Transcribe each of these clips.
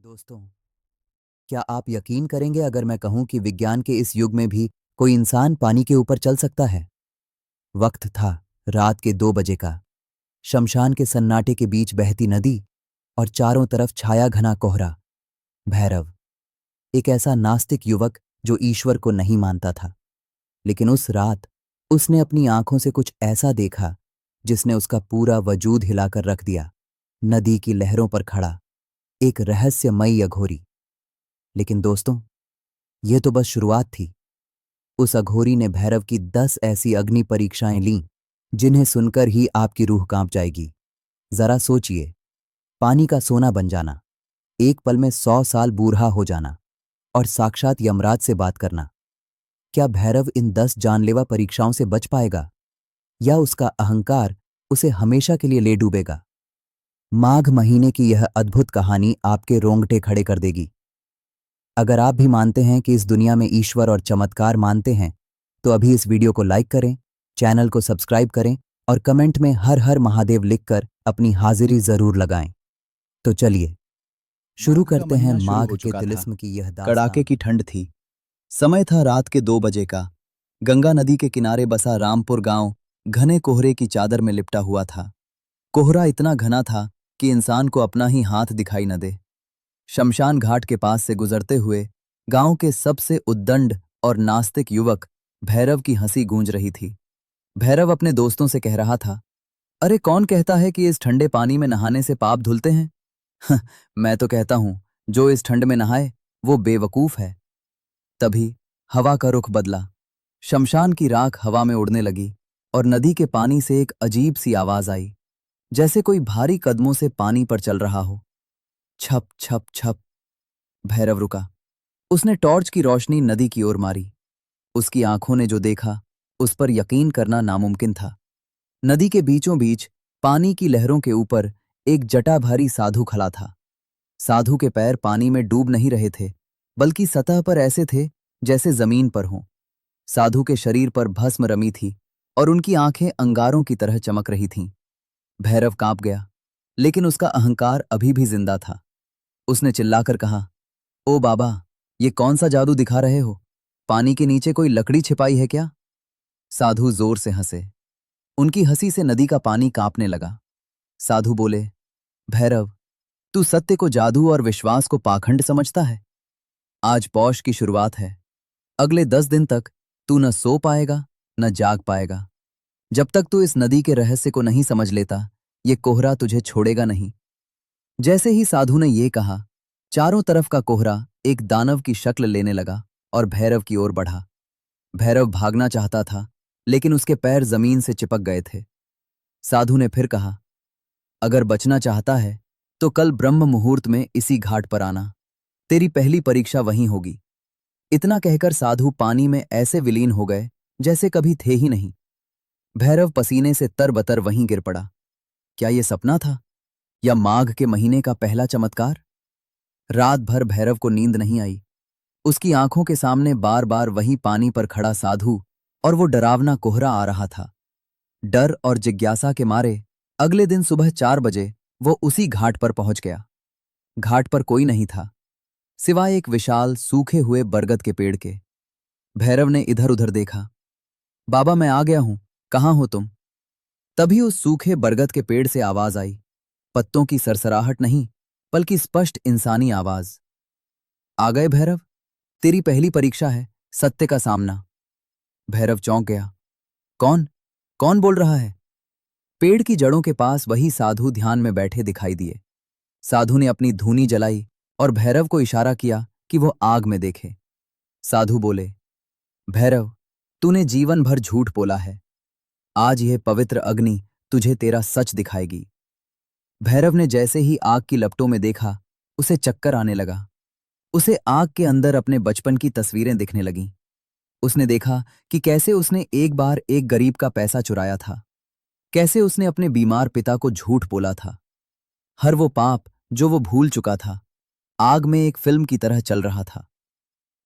दोस्तों, क्या आप यकीन करेंगे अगर मैं कहूं कि विज्ञान के इस युग में भी कोई इंसान पानी के ऊपर चल सकता है। वक्त था रात के 2 बजे का। शमशान के सन्नाटे के बीच बहती नदी और चारों तरफ छाया घना कोहरा। भैरव, एक ऐसा नास्तिक युवक जो ईश्वर को नहीं मानता था, लेकिन उस रात उसने अपनी आंखों से कुछ ऐसा देखा जिसने उसका पूरा वजूद हिलाकर रख दिया। नदी की लहरों पर खड़ा एक रहस्यमयी अघोरी। लेकिन दोस्तों, यह तो बस शुरुआत थी। उस अघोरी ने भैरव की 10 ऐसी अग्नि परीक्षाएं लीं जिन्हें सुनकर ही आपकी रूह कांप जाएगी। जरा सोचिए, पानी का सोना बन जाना, एक पल में 100 साल बूढ़ा हो जाना और साक्षात यमराज से बात करना। क्या भैरव इन 10 जानलेवा परीक्षाओं से बच पाएगा, या उसका अहंकार उसे हमेशा के लिए ले डूबेगा? माघ महीने की यह अद्भुत कहानी आपके रोंगटे खड़े कर देगी। अगर आप भी मानते हैं कि इस दुनिया में ईश्वर और चमत्कार मानते हैं, तो अभी इस वीडियो को लाइक करें, चैनल को सब्सक्राइब करें और कमेंट में हर हर महादेव लिखकर अपनी हाजिरी जरूर लगाएं। तो चलिए शुरू करते हैं माघ के तिलिस्म की यह दास्तां। कड़ाके की ठंड थी। समय था रात के 2 बजे का। गंगा नदी के किनारे बसा रामपुर गांव घने कोहरे की चादर में लिपटा हुआ था। कोहरा इतना घना था कि इंसान को अपना ही हाथ दिखाई न दे। शमशान घाट के पास से गुजरते हुए गांव के सबसे उद्दंड और नास्तिक युवक भैरव की हंसी गूंज रही थी। भैरव अपने दोस्तों से कह रहा था, अरे कौन कहता है कि इस ठंडे पानी में नहाने से पाप धुलते हैं? मैं तो कहता हूं, जो इस ठंड में नहाए वो बेवकूफ है। तभी हवा का रुख बदला। शमशान की राख हवा में उड़ने लगी और नदी के पानी से एक अजीब सी आवाज आई, जैसे कोई भारी कदमों से पानी पर चल रहा हो। छप छप छप। भैरव रुका। उसने टॉर्च की रोशनी नदी की ओर मारी। उसकी आंखों ने जो देखा उस पर यकीन करना नामुमकिन था। नदी के बीचों बीच पानी की लहरों के ऊपर एक जटाधारी साधु खड़ा था। साधु के पैर पानी में डूब नहीं रहे थे, बल्कि सतह पर ऐसे थे जैसे जमीन पर हों। साधु के शरीर पर भस्म रमी थी और उनकी आंखें अंगारों की तरह चमक रही थीं। भैरव कांप गया, लेकिन उसका अहंकार अभी भी जिंदा था। उसने चिल्लाकर कहा, ओ बाबा, ये कौन सा जादू दिखा रहे हो? पानी के नीचे कोई लकड़ी छिपाई है क्या? साधु जोर से हंसे। उनकी हंसी से नदी का पानी कांपने लगा। साधु बोले, भैरव, तू सत्य को जादू और विश्वास को पाखंड समझता है। आज पौष की शुरुआत है। अगले 10 दिन तक तू न सो पाएगा न जाग पाएगा। जब तक तू इस नदी के रहस्य को नहीं समझ लेता, ये कोहरा तुझे छोड़ेगा नहीं। जैसे ही साधु ने ये कहा, चारों तरफ का कोहरा एक दानव की शक्ल लेने लगा और भैरव की ओर बढ़ा। भैरव भागना चाहता था, लेकिन उसके पैर जमीन से चिपक गए थे। साधु ने फिर कहा, अगर बचना चाहता है तो कल ब्रह्म मुहूर्त में इसी घाट पर आना। तेरी पहली परीक्षा वहीं होगी। इतना कहकर साधु पानी में ऐसे विलीन हो गए जैसे कभी थे ही नहीं। भैरव पसीने से तरबतर वहीं गिर पड़ा। क्या यह सपना था, या माघ के महीने का पहला चमत्कार? रात भर भैरव को नींद नहीं आई। उसकी आंखों के सामने बार बार वही पानी पर खड़ा साधु और वो डरावना कोहरा आ रहा था। डर और जिज्ञासा के मारे अगले दिन सुबह 4 बजे वो उसी घाट पर पहुंच गया। घाट पर कोई नहीं था, सिवाय एक विशाल सूखे हुए बरगद के पेड़ के। भैरव ने इधर उधर देखा। बाबा, मैं आ गया हूं, कहां हो तुम? तभी उस सूखे बरगद के पेड़ से आवाज आई, पत्तों की सरसराहट नहीं, बल्कि स्पष्ट इंसानी आवाज। आ गए भैरव, तेरी पहली परीक्षा है, सत्य का सामना। भैरव चौंक गया। कौन कौन बोल रहा है? पेड़ की जड़ों के पास वही साधु ध्यान में बैठे दिखाई दिए। साधु ने अपनी धूनी जलाई और भैरव को इशारा किया कि वो आग में देखे। साधु बोले, भैरव, तूने जीवन भर झूठ बोला है। आज यह पवित्र अग्नि तुझे तेरा सच दिखाएगी। भैरव ने जैसे ही आग की लपटों में देखा, उसे चक्कर आने लगा। उसे आग के अंदर अपने बचपन की तस्वीरें दिखने लगीं। उसने देखा कि कैसे उसने एक बार एक गरीब का पैसा चुराया था, कैसे उसने अपने बीमार पिता को झूठ बोला था। हर वो पाप जो वो भूल चुका था, आग में एक फिल्म की तरह चल रहा था।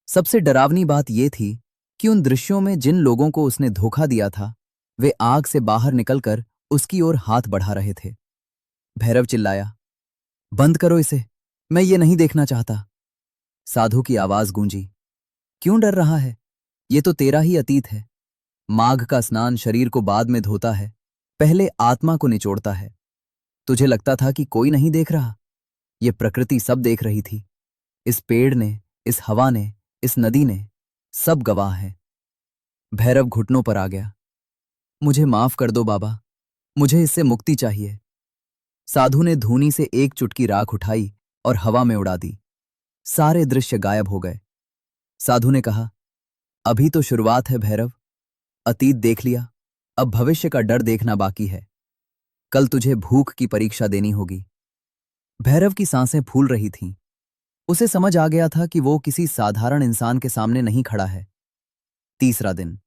सबसे डरावनी बात यह थी कि उन दृश्यों में जिन लोगों को उसने धोखा दिया था, वे आग से बाहर निकलकर उसकी ओर हाथ बढ़ा रहे थे। भैरव चिल्लाया, बंद करो इसे, मैं ये नहीं देखना चाहता। साधु की आवाज गूंजी। क्यों डर रहा है? ये तो तेरा ही अतीत है। माघ का स्नान शरीर को बाद में धोता है, पहले आत्मा को निचोड़ता है। तुझे लगता था कि कोई नहीं देख रहा। ये प्रकृति सब देख रही थी। इस पेड़ ने, इस हवा ने, इस नदी ने, सब गवाह हैं। भैरव घुटनों पर आ गया। मुझे माफ कर दो बाबा, मुझे इससे मुक्ति चाहिए। साधु ने धूनी से एक चुटकी राख उठाई और हवा में उड़ा दी। सारे दृश्य गायब हो गए। साधु ने कहा, अभी तो शुरुआत है भैरव। अतीत देख लिया, अब भविष्य का डर देखना बाकी है। कल तुझे भूख की परीक्षा देनी होगी। भैरव की सांसें फूल रही थीं। उसे समझ आ गया था कि वो किसी साधारण इंसान के सामने नहीं खड़ा है। तीसरा दिन।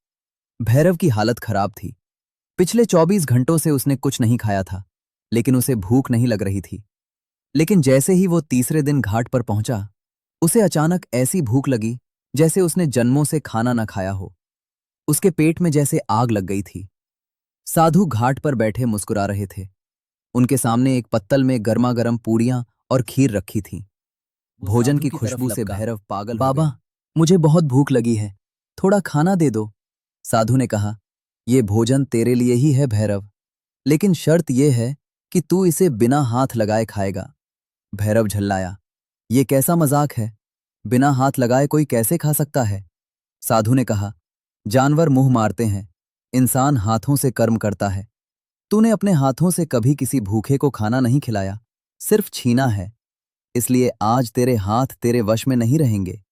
भैरव की हालत खराब थी। पिछले 24 घंटों से उसने कुछ नहीं खाया था, लेकिन उसे भूख नहीं लग रही थी। लेकिन जैसे ही वो तीसरे दिन घाट पर पहुंचा, उसे अचानक ऐसी भूख लगी जैसे उसने जन्मों से खाना न खाया हो। उसके पेट में जैसे आग लग गई थी। साधु घाट पर बैठे मुस्कुरा रहे थे। उनके सामने एक पत्तल में गर्मा-गर्म पूरियां और खीर रखी थी। भोजन की खुशबू से भैरव पागल हो गया। बाबा, मुझे बहुत भूख लगी है, थोड़ा खाना दे दो। साधु ने कहा, ये भोजन तेरे लिए ही है भैरव, लेकिन शर्त यह है कि तू इसे बिना हाथ लगाए खाएगा। भैरव झल्लाया, ये कैसा मजाक है? बिना हाथ लगाए कोई कैसे खा सकता है? साधु ने कहा, जानवर मुंह मारते हैं, इंसान हाथों से कर्म करता है। तूने अपने हाथों से कभी किसी भूखे को खाना नहीं खिलाया, सिर्फ छीना है। इसलिए आज तेरे हाथ तेरे वश में नहीं रहेंगे।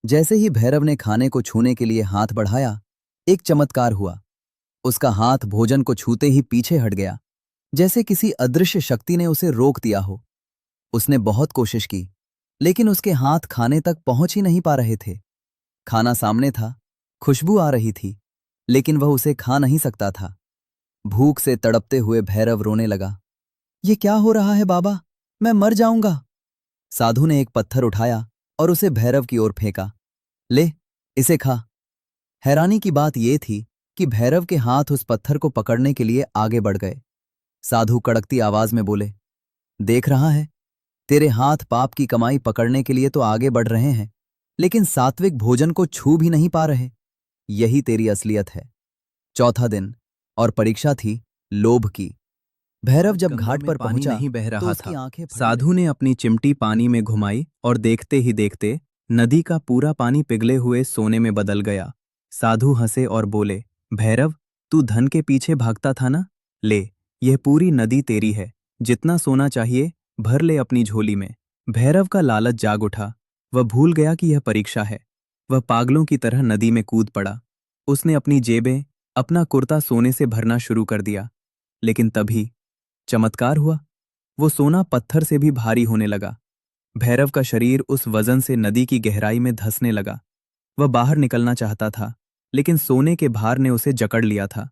जैसे ही भैरव ने खाने को छूने के लिए हाथ बढ़ाया, एक चमत्कार हुआ। उसका हाथ भोजन को छूते ही पीछे हट गया, जैसे किसी अदृश्य शक्ति ने उसे रोक दिया हो। उसने बहुत कोशिश की, लेकिन उसके हाथ खाने तक पहुंच ही नहीं पा रहे थे। खाना सामने था, खुशबू आ रही थी, लेकिन वह उसे खा नहीं सकता था। भूख से तड़पते हुए भैरव रोने लगा। ये क्या हो रहा है बाबा? मैं मर जाऊंगा। साधु ने एक पत्थर उठाया और उसे भैरव की ओर फेंका। ले, इसे खा। हैरानी की बात यह थी कि भैरव के हाथ उस पत्थर को पकड़ने के लिए आगे बढ़ गए। साधु कड़कती आवाज में बोले, देख रहा है, तेरे हाथ पाप की कमाई पकड़ने के लिए तो आगे बढ़ रहे हैं, लेकिन सात्विक भोजन को छू भी नहीं पा रहे। यही तेरी असलियत है। चौथा दिन, और परीक्षा थी लोभ की। भैरव जब घाट पर पहुंचा नहीं बह तो रहा उसकी था। आंखें फटी साधु ने अपनी चिमटी पानी में घुमाई और देखते ही देखते नदी का पूरा पानी पिघले हुए सोने में बदल गया। साधु हंसे और बोले, भैरव, तू धन के पीछे भागता था ना? ले, यह पूरी नदी तेरी है। जितना सोना चाहिए भर ले अपनी झोली में। भैरव का लालच जाग उठा। वह भूल गया कि यह परीक्षा है। वह पागलों की तरह नदी में कूद पड़ा। उसने अपनी जेबें, अपना कुर्ता सोने से भरना शुरू कर दिया। लेकिन तभी चमत्कार हुआ। वो सोना पत्थर से भी भारी होने लगा। भैरव का शरीर उस वजन से नदी की गहराई में धंसने लगा। वह बाहर निकलना चाहता था, लेकिन सोने के भार ने उसे जकड़ लिया था।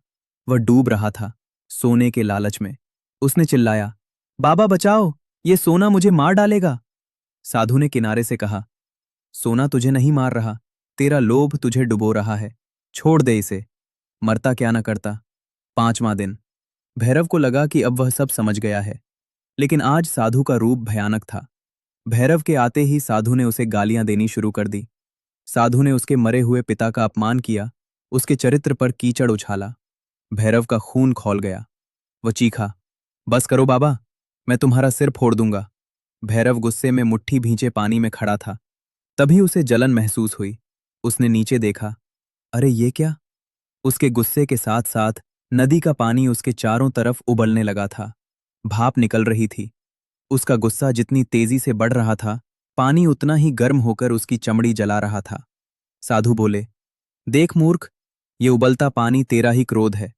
वह डूब रहा था, सोने के लालच में। उसने चिल्लाया, बाबा बचाओ, ये सोना मुझे मार डालेगा। साधु ने किनारे से कहा, सोना तुझे नहीं मार रहा, तेरा लोभ तुझे डुबो रहा है। छोड़ दे इसे, मरता क्या न करता। पांचवां दिन। भैरव को लगा कि अब वह सब समझ गया है, लेकिन आज साधु का रूप भयानक था। भैरव के आते ही साधु ने उसे गालियां देनी शुरू कर दी। साधु ने उसके मरे हुए पिता का अपमान किया, उसके चरित्र पर कीचड़ उछाला। भैरव का खून खौल गया। वह चीखा, बस करो बाबा, मैं तुम्हारा सिर फोड़ दूंगा। भैरव गुस्से में मुट्ठी भींचे पानी में खड़ा था। तभी उसे जलन महसूस हुई। उसने नीचे देखा। अरे ये क्या? उसके गुस्से के साथ साथ नदी का पानी उसके चारों तरफ उबलने लगा था। भाप निकल रही थी। उसका गुस्सा जितनी तेजी से बढ़ रहा था, पानी उतना ही गर्म होकर उसकी चमड़ी जला रहा था। साधु बोले, देख मूर्ख, ये उबलता पानी तेरा ही क्रोध है।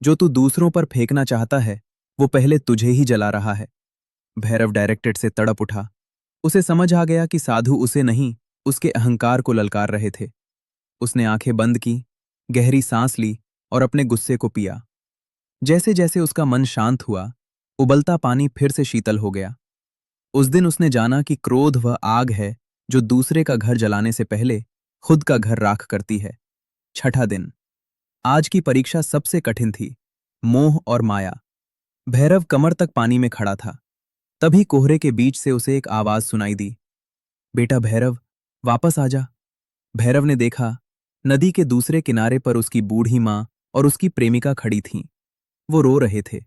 जो तू दूसरों पर फेंकना चाहता है, वो पहले तुझे ही जला रहा है। भैरव डायरेक्टेड से तड़प उठा। उसे समझ आ गया कि साधु उसे नहीं, उसके अहंकार को ललकार रहे थे। उसने आंखें बंद की, गहरी सांस ली और अपने गुस्से को पिया। जैसे जैसे उसका मन शांत हुआ, उबलता पानी फिर से शीतल हो गया। उस दिन उसने जाना कि क्रोध वह आग है जो दूसरे का घर जलाने से पहले खुद का घर राख करती है। छठा दिन। आज की परीक्षा सबसे कठिन थी, मोह और माया। भैरव कमर तक पानी में खड़ा था। तभी कोहरे के बीच से उसे एक आवाज सुनाई दी, बेटा भैरव, वापस आ जा। भैरव ने देखा, नदी के दूसरे किनारे पर उसकी बूढ़ी माँ और उसकी प्रेमिका खड़ी थीं। वो रो रहे थे।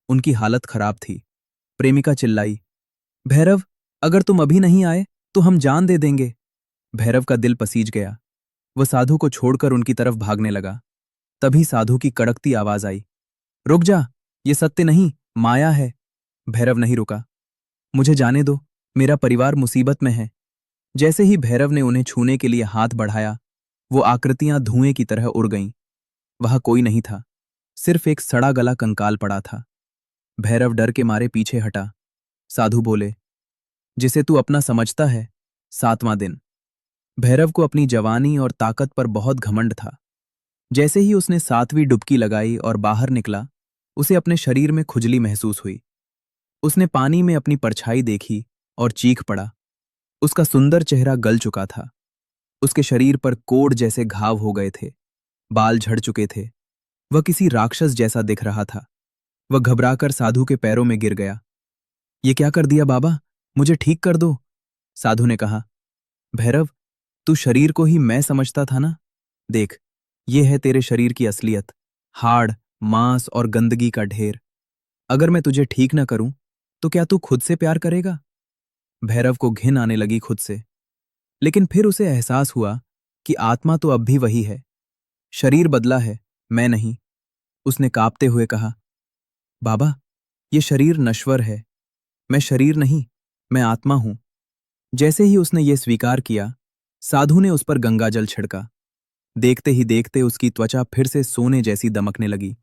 उनकी हालत खराब थी। प्रेमिका चिल्लाई, भैरव, अगर तुम अभी नहीं आए तो हम जान दे देंगे। भैरव का दिल पसीज गया। वह साधु को छोड़कर उनकी तरफ भागने लगा। तभी साधु की कड़कती आवाज आई, रुक जा, ये सत्य नहीं, माया है। भैरव नहीं रुका। मुझे जाने दो, मेरा परिवार मुसीबत में है। जैसे ही भैरव ने उन्हें छूने के लिए हाथ बढ़ाया, वो आकृतियां धुएं की तरह उड़ गईं। वहां कोई नहीं था, सिर्फ एक सड़ा गला कंकाल पड़ा था। भैरव डर के मारे पीछे हटा। साधु बोले, जिसे तू अपना समझता है, 7वां दिन। भैरव को अपनी जवानी और ताकत पर बहुत घमंड था। जैसे ही उसने 7वीं डुबकी लगाई और बाहर निकला, उसे अपने शरीर में खुजली महसूस हुई। उसने पानी में अपनी परछाई देखी और चीख पड़ा। उसका सुंदर चेहरा गल चुका था। उसके शरीर पर कोड़ जैसे घाव हो गए थे। बाल झड़ चुके थे। वह किसी राक्षस जैसा दिख रहा था। वह घबराकर साधु के पैरों में गिर गया। ये क्या कर दिया बाबा, मुझे ठीक कर दो। साधु ने कहा, भैरव, तू शरीर को ही मैं समझता था ना। देख, ये है तेरे शरीर की असलियत, हाड़, मांस और गंदगी का ढेर। अगर मैं तुझे ठीक न करूं तो क्या तू खुद से प्यार करेगा। भैरव को घिन आने लगी खुद से, लेकिन फिर उसे एहसास हुआ कि आत्मा तो अब भी वही है। शरीर बदला है, मैं नहीं। उसने कांपते हुए कहा, बाबा, ये शरीर नश्वर है। मैं शरीर नहीं, मैं आत्मा हूं। जैसे ही उसने ये स्वीकार किया, साधु ने उस पर गंगाजल छिड़का। देखते ही देखते उसकी त्वचा फिर से सोने जैसी दमकने लगी।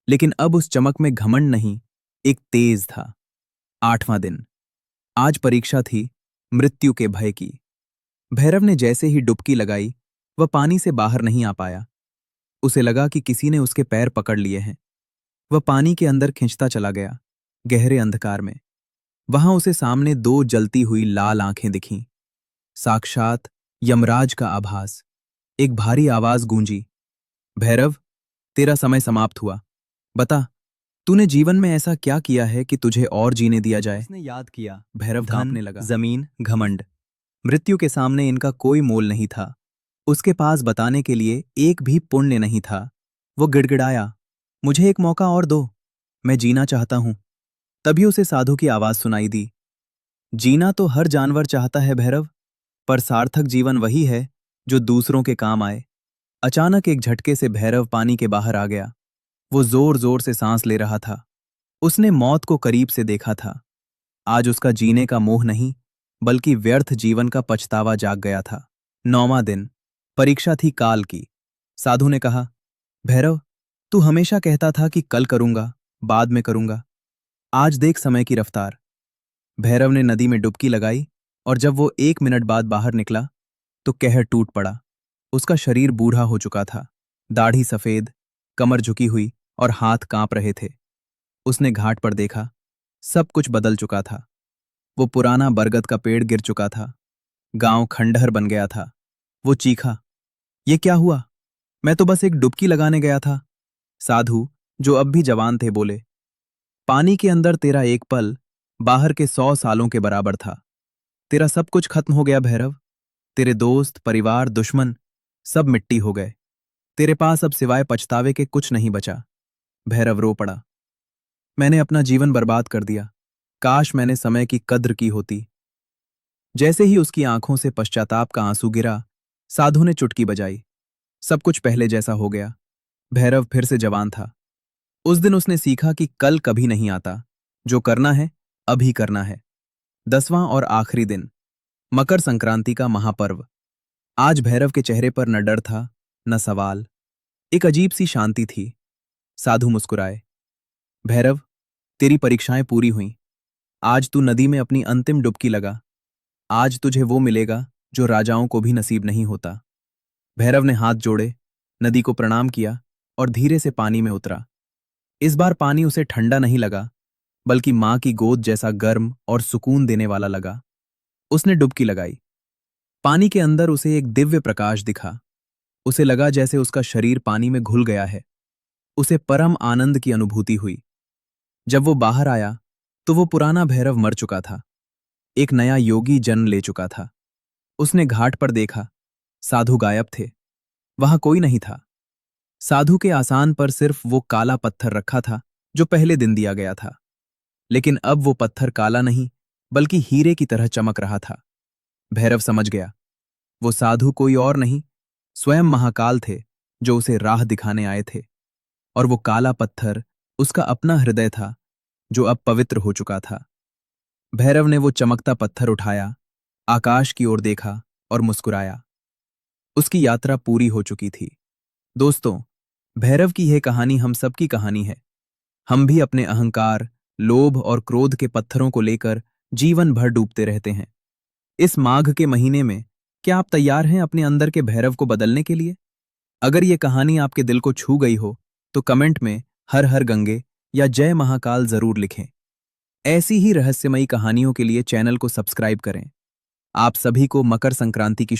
लेकिन अब उस चमक में घमंड नहीं, एक तेज था। 8वां दिन। आज परीक्षा थी, मृत्यु के भय की। भैरव ने जैसे ही डुबकी लगाई, वह पानी से बाहर नहीं आ पाया। उसे लगा कि किसी ने उसके पैर पकड़ लिए हैं। वह पानी के अंदर खिंचता चला गया, गहरे अंधकार में। वहां उसे सामने 2 जलती हुई लाल आंखें दिखीं। साक्षात यमराज का आभास। एक भारी आवाज गूंजी, भैरव, तेरा समय समाप्त हुआ। बता, तूने जीवन में ऐसा क्या किया है कि तुझे और जीने दिया जाए। उसने याद किया। भैरव कांपने लगा। जमीन, घमंड, मृत्यु के सामने इनका कोई मोल नहीं था। उसके पास बताने के लिए एक भी पुण्य नहीं था। वो गिड़गिड़ाया, मुझे एक मौका और दो, मैं जीना चाहता हूं। तभी उसे साधु की आवाज सुनाई दी, जीना तो हर जानवर चाहता है भैरव, पर सार्थक जीवन वही है जो दूसरों के काम आए। अचानक एक झटके से भैरव पानी के बाहर आ गया। वो जोर जोर से सांस ले रहा था। उसने मौत को करीब से देखा था। आज उसका जीने का मोह नहीं, बल्कि व्यर्थ जीवन का पछतावा जाग गया था। 9वां दिन। परीक्षा थी काल की। साधु ने कहा, भैरव, तू हमेशा कहता था कि कल करूंगा, बाद में करूंगा। आज देख समय की रफ्तार। भैरव ने नदी में डुबकी लगाई और जब वो 1 मिनट बाद बाहर निकला तो कहर टूट पड़ा। उसका शरीर बूढ़ा हो चुका था। दाढ़ी सफेद, कमर झुकी हुई और हाथ कांप रहे थे। उसने घाट पर देखा, सब कुछ बदल चुका था। वो पुराना बरगद का पेड़ गिर चुका था। गांव खंडहर बन गया था। वो चीखा, ये क्या हुआ? मैं तो बस एक डुबकी लगाने गया था। साधु, जो अब भी जवान थे, बोले, पानी के अंदर तेरा एक पल बाहर के 100 सालों के बराबर था। तेरा सब कुछ खत्म हो गया भैरव। तेरे दोस्त, परिवार, दुश्मन सब मिट्टी हो गए। तेरे पास अब सिवाय पछतावे के कुछ नहीं बचा। भैरव रो पड़ा, मैंने अपना जीवन बर्बाद कर दिया। काश मैंने समय की कद्र की होती। जैसे ही उसकी आंखों से पश्चाताप का आंसू गिरा, साधु ने चुटकी बजाई। सब कुछ पहले जैसा हो गया। भैरव फिर से जवान था। उस दिन उसने सीखा कि कल कभी नहीं आता। जो करना है, अभी करना है। 10वां और आखिरी दिन। मकर संक्रांति का महापर्व। आज भैरव के चेहरे पर न डर था, न सवाल। एक अजीब सी शांति थी। साधु मुस्कुराए, भैरव, तेरी परीक्षाएं पूरी हुईं। आज तू नदी में अपनी अंतिम डुबकी लगा। आज तुझे वो मिलेगा जो राजाओं को भी नसीब नहीं होता। भैरव ने हाथ जोड़े, नदी को प्रणाम किया और धीरे से पानी में उतरा। इस बार पानी उसे ठंडा नहीं लगा, बल्कि मां की गोद जैसा गर्म और सुकून देने वाला लगा। उसने डुबकी लगाई। पानी के अंदर उसे एक दिव्य प्रकाश दिखा। उसे लगा जैसे उसका शरीर पानी में घुल गया है। उसे परम आनंद की अनुभूति हुई। जब वो बाहर आया तो वो पुराना भैरव मर चुका था। एक नया योगी जन्म ले चुका था। उसने घाट पर देखा, साधु गायब थे। वहां कोई नहीं था। साधु के आसान पर सिर्फ वो काला पत्थर रखा था जो पहले दिन दिया गया था। लेकिन अब वो पत्थर काला नहीं, बल्कि हीरे की तरह चमक रहा था। भैरव समझ गया, वो साधु कोई और नहीं, स्वयं महाकाल थे जो उसे राह दिखाने आए थे। और वो काला पत्थर उसका अपना हृदय था, जो अब पवित्र हो चुका था। भैरव ने वो चमकता पत्थर उठाया, आकाश की ओर देखा और मुस्कुराया। उसकी यात्रा पूरी हो चुकी थी। दोस्तों, भैरव की यह कहानी हम सबकी कहानी है। हम भी अपने अहंकार, लोभ और क्रोध के पत्थरों को लेकर जीवन भर डूबते रहते हैं। इस माघ के महीने में क्या आप तैयार हैं अपने अंदर के भैरव को बदलने के लिए? अगर ये कहानी आपके दिल को छू गई हो तो कमेंट में हर हर गंगे या जय महाकाल जरूर लिखें। ऐसी ही रहस्यमयी कहानियों के लिए चैनल को सब्सक्राइब करें। आप सभी को मकर संक्रांति की